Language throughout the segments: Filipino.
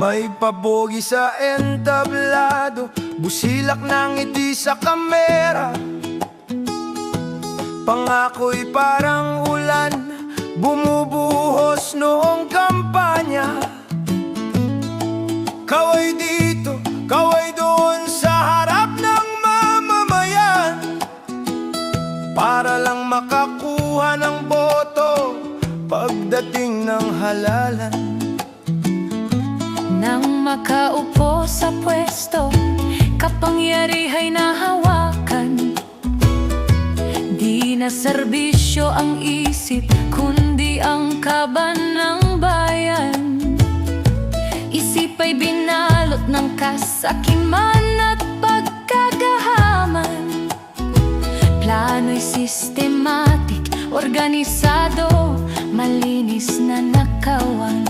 May pabogi sa entablado, busilak ng ngiti sa kamera. Pangako'y parang ulan, bumubuhos noong kampanya. Kaway dito, kaway doon sa harap ng mamamayan, para lang makakuha ng boto pagdating ng halalan. Nang makaupo sa pwesto, kapangyariha'y nahawakan. Di na serbisyo ang isip, kundi ang kaban ng bayan. Isip ay binalot ng kasakiman at pagkagahaman. Plano'y sistematik, organisado, malinis na nakawan.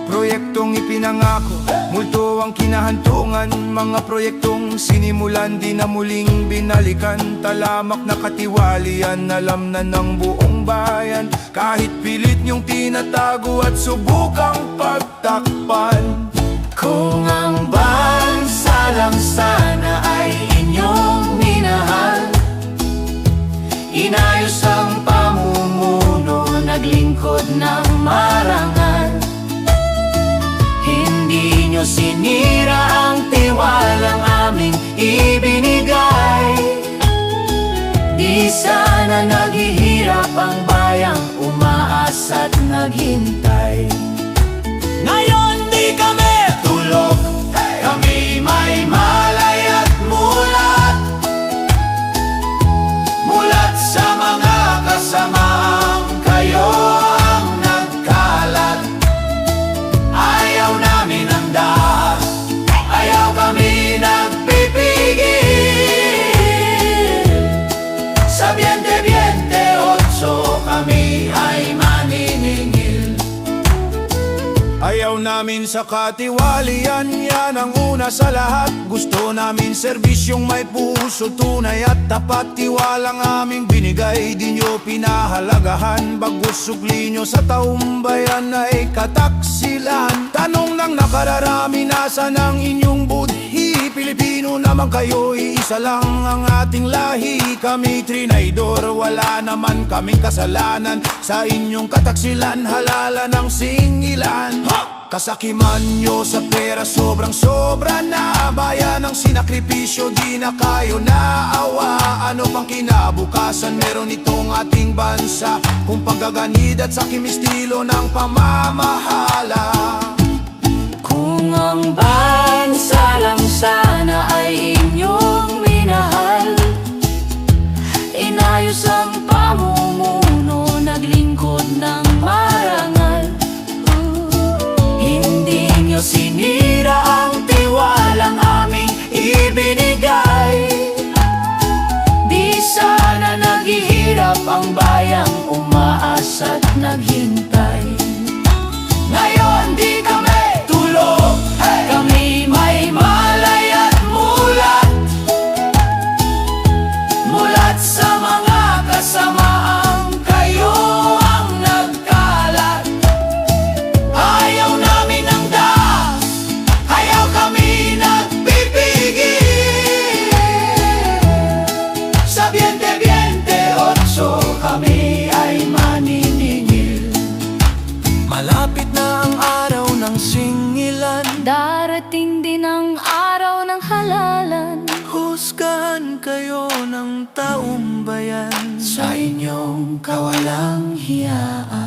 Proyektong ipinangako, multo ang kinahantungan. Mga proyektong sinimulan, di na muling binalikan. Talamak na katiwalian, alam na ng buong bayan. Kahit pilit niyong tinatago at subukang pagtakpan. Kung ang bansa lang sana ay inyong minahal, inayos ang pamumuno, naglingkod ng marangal. Hindi nyo sinira ang tiwalang aming ibinigay. Di sana naghihirap ang bayang umaas at naghintay. Ngayon di kami tulog, kami may malay at mulat. Mulat sa mga kasamaang kayo ang nagkalat. Ayaw namin ang dahas, ayaw kami nagpipigil. Sa 2028 kami ay maniningil. Ayaw namin sa katiwalian, yan ang una sa lahat. Gusto namin serbisyong may puso, tunay at tapat. Tiwalang aming binigay, di nyo pinahalagahan. Bagus sukli nyo sa taumbayan ay kataksilan. Tanong ng nakararami, nasan ang inyong budhi? Pilipino naman kayo, iisa lang ang ating lahi. Kami trinaydor, wala naman kaming kasalanan. Sa inyong kataksilan, halalan ang singilan. Kasakiman nyo sa pera, sobrang sobra na. Bayan ang sinakripisyo, di na kayo naawa. Ano pang kinabukasan meron itong ating bansa, kung paggaganid at sakim estilo ng pamamahala. Kung ang bansa lang sana ay inyong minahal, inayos ang pamumuno, naglingkod ng marangal. Hindi nyo sinira ang tiwalang aming ibinigay. Di sana naghihirap ang bayang umaas at naghintay. Ngayon di kami tulog, kami may malay at mulat. Mulat sa mga kasamaang kayo ang nagkalat. Ayaw namin ang dahas, ayaw kami nagpipigil. Sa 2028 kami ay maniningil. Malapit na ang araw ng singilan, Darating din ang araw ng halalan. husgahan kayo ng taumbayan. Sa inyong kawalang hiyaan.